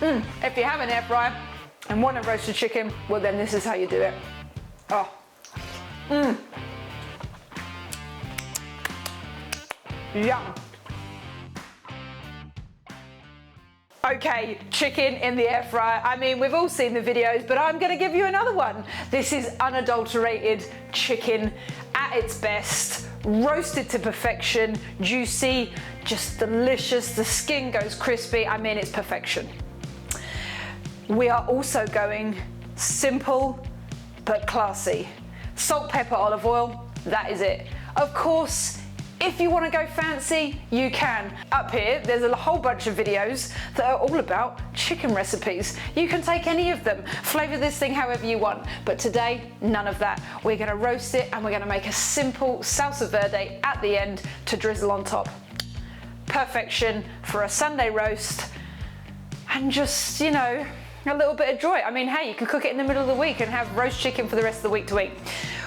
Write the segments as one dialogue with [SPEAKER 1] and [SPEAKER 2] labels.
[SPEAKER 1] If you have an air fryer and want a roasted chicken, well then this is how you do it. Oh. Yum. Okay, chicken in the air fryer. I mean, we've all seen the videos, but I'm gonna give you another one. This is unadulterated chicken at its best, roasted to perfection, juicy, just delicious. The skin goes crispy. I mean, it's perfection. We are also going simple but classy. Salt, pepper, olive oil, that is it. Of course, if you want to go fancy, you can. Up here, there's a whole bunch of videos that are all about chicken recipes. You can take any of them, flavor this thing however you want. But today, none of that. We're gonna roast it and we're gonna make a simple salsa verde at the end to drizzle on top. Perfection for a Sunday roast and just, you know, a little bit of joy. I mean, hey, you could cook it in the middle of the week and have roast chicken for the rest of the week to eat.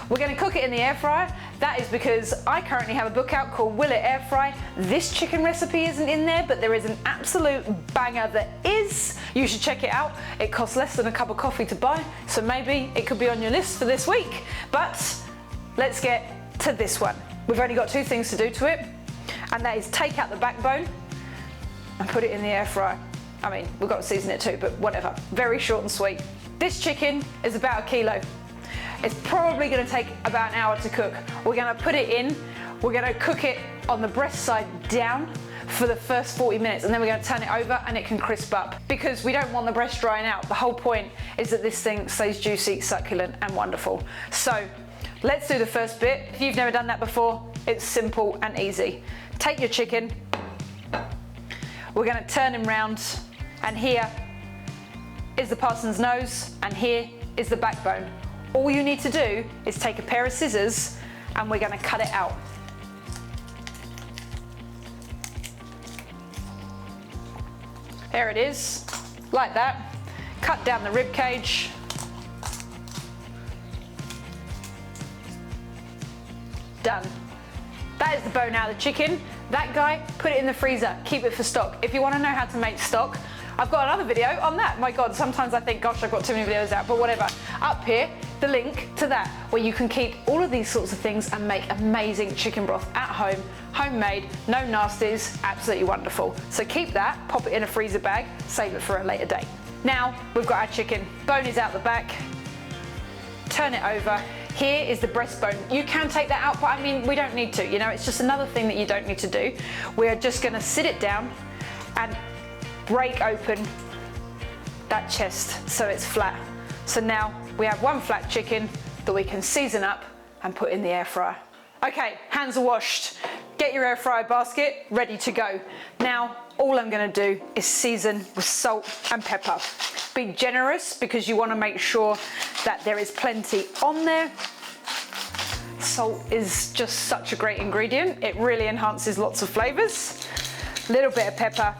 [SPEAKER 1] We're gonna cook it in the air fryer. That is because I currently have a book out called Will It Air Fry? This chicken recipe isn't in there, but there is an absolute banger that is. You should check it out. It costs less than a cup of coffee to buy, so maybe it could be on your list for this week. But let's get to this one. We've only got two things to do to it, and that is take out the backbone and put it in the air fryer. I mean, we've got to season it too, but whatever. Very short and sweet. This chicken is about 1 kilo. It's probably gonna take about an hour to cook. We're gonna put it in, we're gonna cook it on the breast side down for the first 40 minutes, and then we're gonna turn it over and it can crisp up because we don't want the breast drying out. The whole point is that this thing stays juicy, succulent, and wonderful. So let's do the first bit. If you've never done that before, it's simple and easy. Take your chicken, we're gonna turn him round, and here is the parson's nose, and here is the backbone. All you need to do is take a pair of scissors and we're gonna cut it out. There it is, like that. Cut down the rib cage. Done. That is the bone out of the chicken. That guy, put it in the freezer, keep it for stock. If you wanna know how to make stock, I've got another video on that. My God, sometimes I think, gosh, I've got too many videos out, but whatever. Up here, the link to that, where you can keep all of these sorts of things and make amazing chicken broth at home, homemade, no nasties, absolutely wonderful. So keep that, pop it in a freezer bag, save it for a later date. Now, we've got our chicken. Bone is out the back. Turn it over. Here is the breastbone. You can take that out, but I mean, we don't need to, you know, it's just another thing that you don't need to do. We're just gonna sit it down and break open that chest so it's flat. So now we have one flat chicken that we can season up and put in the air fryer. Okay, hands are washed. Get your air fryer basket ready to go. Now, all I'm gonna do is season with salt and pepper. Be generous because you wanna make sure that there is plenty on there. Salt is just such a great ingredient. It really enhances lots of flavors. A little bit of pepper.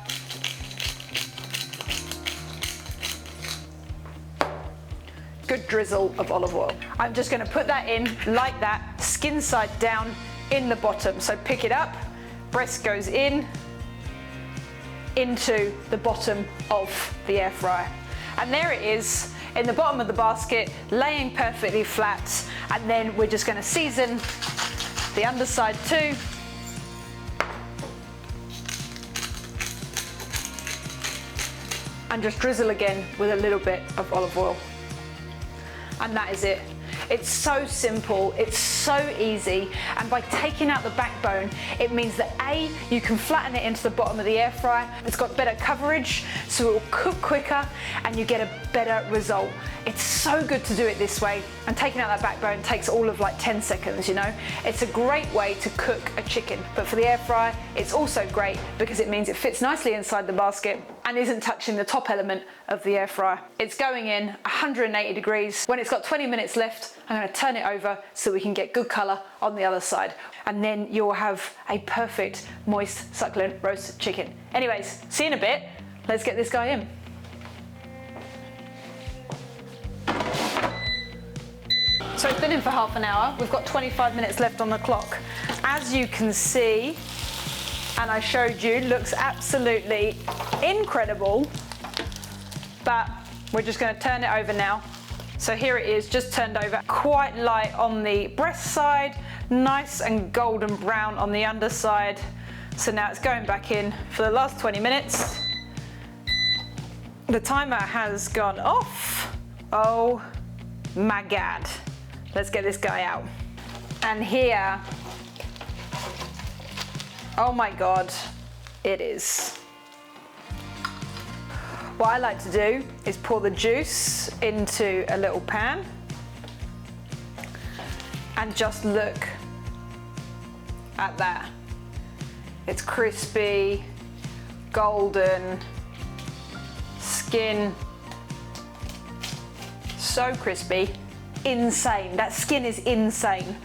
[SPEAKER 1] Good drizzle of olive oil. I'm just gonna put that in like that, skin side down in the bottom. So pick it up, breast goes in, into the bottom of the air fryer. And there it is, in the bottom of the basket, laying perfectly flat. And then we're just gonna season the underside too. And just drizzle again with a little bit of olive oil. And that is it. It's so simple, it's so easy, and by taking out the backbone, it means that A, you can flatten it into the bottom of the air fryer, it's got better coverage, so it will cook quicker, and you get a better result. It's so good to do it this way, and taking out that backbone takes all of like 10 seconds, you know? It's a great way to cook a chicken, but for the air fryer, it's also great because it means it fits nicely inside the basket and isn't touching the top element of the air fryer. It's going in 180 degrees. When it's got 20 minutes left, I'm gonna turn it over so we can get good color on the other side. And then you'll have a perfect, moist, succulent roast chicken. Anyways, see you in a bit. Let's get this guy in. So it's been in for half an hour. We've got 25 minutes left on the clock. As you can see, and I showed you, looks absolutely incredible. but we're just going to turn it over now. So here it is, just turned over, quite light on the breast side, nice and golden brown on the underside. So now it's going back in for the last 20 minutes. The timer has gone off. Oh my God. Let's get this guy out. And here, oh my God, it is. What I like to do is pour the juice into a little pan and just look at that. It's crispy, golden, skin, so crispy, insane. That skin is insane.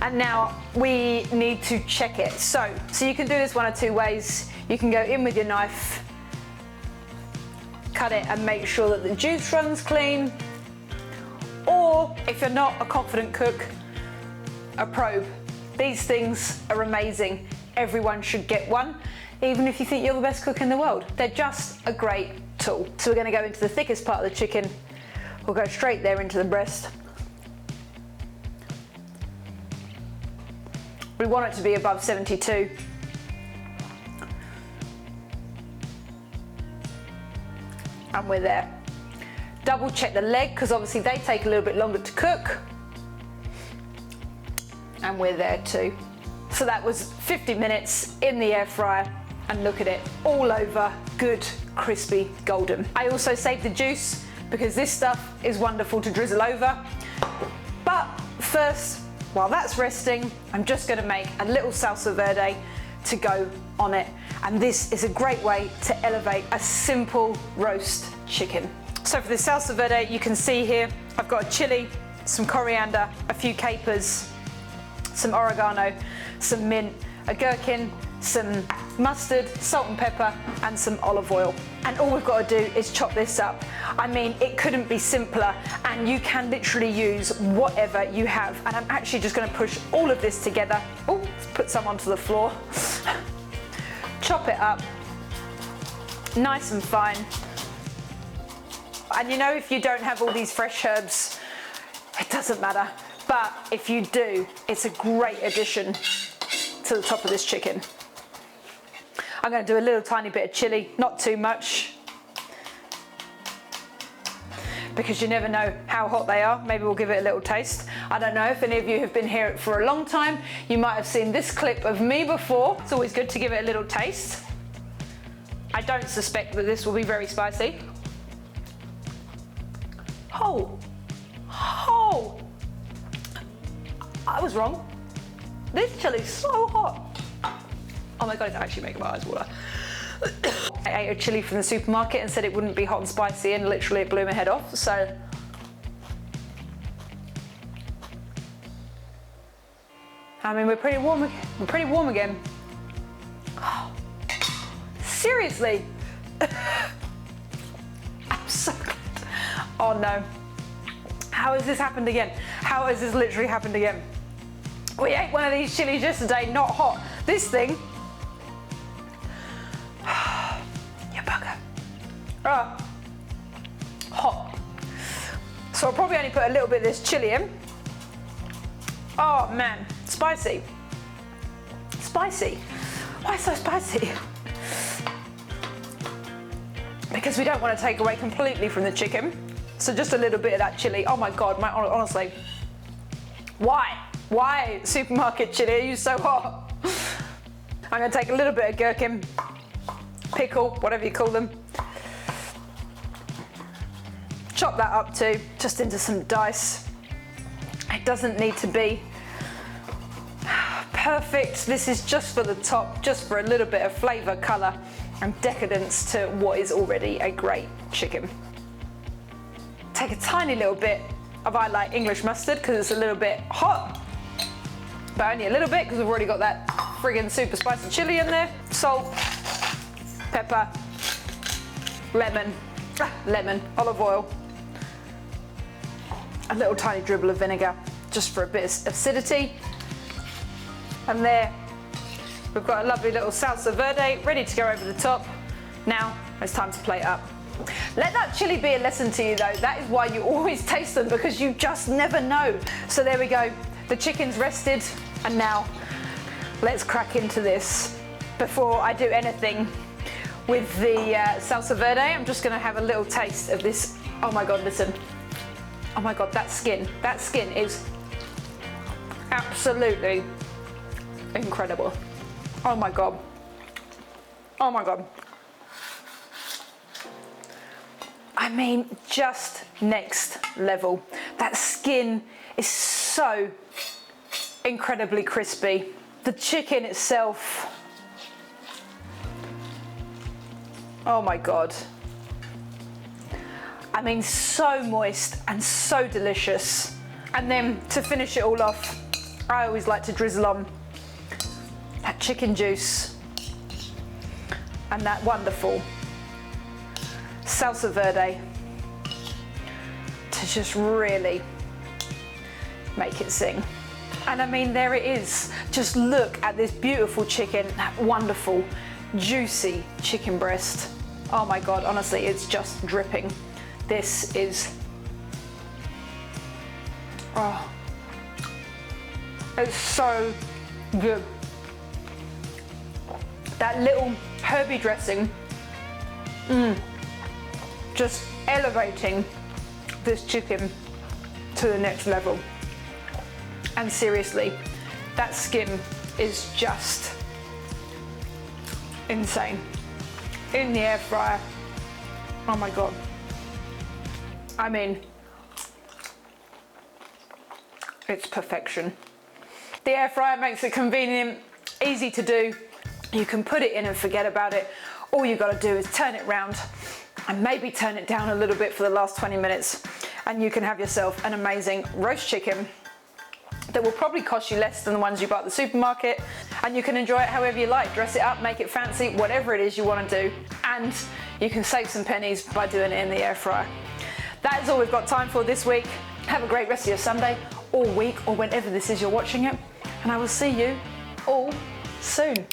[SPEAKER 1] And now we need to check it. So you can do this one of two ways. You can go in with your knife, cut it and make sure that the juice runs clean. Or if you're not a confident cook, a probe. These things are amazing. Everyone should get one, even if you think you're the best cook in the world. They're just a great tool. So we're gonna go into the thickest part of the chicken. We'll go straight there into the breast. We want it to be above 72. And we're there. Double check the leg, because obviously they take a little bit longer to cook. And we're there too. So that was 50 minutes in the air fryer, and look at it, all over, good, crispy, golden. I also saved the juice because this stuff is wonderful to drizzle over. But first, while that's resting, I'm just gonna make a little salsa verde to go on it. And this is a great way to elevate a simple roast chicken. So for the salsa verde, you can see here, I've got a chili, some coriander, a few capers, some oregano, some mint, a gherkin, some mustard, salt and pepper, and some olive oil. And all we've got to do is chop this up. I mean, it couldn't be simpler, and you can literally use whatever you have. And I'm actually just going to push all of this together. Oh, let's put some onto the floor. Chop it up, nice and fine. And you know, if you don't have all these fresh herbs, it doesn't matter. But if you do, it's a great addition to the top of this chicken. I'm going to do a little tiny bit of chili, not too much, because you never know how hot they are. Maybe we'll give it a little taste. I don't know if any of you have been here for a long time. You might have seen this clip of me before. It's always good to give it a little taste. I don't suspect that this will be very spicy. Oh, I was wrong. This chili's so hot. Oh my God, it's actually making my eyes water. I ate a chili from the supermarket and said it wouldn't be hot and spicy, and literally it blew my head off, so. I mean, we're pretty warm again. Oh, seriously. I'm so glad. Oh no. How has this happened again? How has this literally happened again? We ate one of these chilies yesterday, not hot. This thing, you bugger. Hot. So I'll probably only put a little bit of this chili in. Oh man, spicy. Spicy. Why so spicy? Because we don't want to take away completely from the chicken. So just a little bit of that chili. Oh my God, honestly. Why? Why, supermarket chili, are you so hot? I'm gonna take a little bit of gherkin, pickle, whatever you call them. Chop that up too, just into some dice. It doesn't need to be perfect. This is just for the top, just for a little bit of flavor, color, and decadence to what is already a great chicken. Take a tiny little bit of, I like English mustard because it's a little bit hot. But only a little bit because we've already got that friggin' super spicy chili in there. Salt, pepper, lemon, olive oil, a little tiny dribble of vinegar just for a bit of acidity. And there, we've got a lovely little salsa verde ready to go over the top. Now it's time to plate up. Let that chili be a lesson to you though. That is why you always taste them, because you just never know. So there we go. The chicken's rested, and now let's crack into this. Before I do anything with the salsa verde, I'm just gonna have a little taste of this. Oh my God, listen. Oh my God, that skin is absolutely incredible. Oh my God. Oh my God. I mean, just next level. That skin is so incredibly crispy. The chicken itself, oh my God. I mean, so moist and so delicious. And then to finish it all off, I always like to drizzle on that chicken juice and that wonderful salsa verde to just really make it sing. And I mean, there it is. Just look at this beautiful chicken, that wonderful, juicy chicken breast. Oh my God, honestly, it's just dripping. This is, oh, it's so good. That little herby dressing, just elevating this chicken to the next level. And seriously, that skin is just insane. In the air fryer, oh my God. I mean, it's perfection. The air fryer makes it convenient, easy to do. You can put it in and forget about it. All you gotta do is turn it round and maybe turn it down a little bit for the last 20 minutes, and you can have yourself an amazing roast chicken that will probably cost you less than the ones you buy at the supermarket, and you can enjoy it however you like. Dress it up, make it fancy, whatever it is you want to do, and you can save some pennies by doing it in the air fryer. That is all we've got time for this week. Have a great rest of your Sunday or week or whenever this is you're watching it, and I will see you all soon.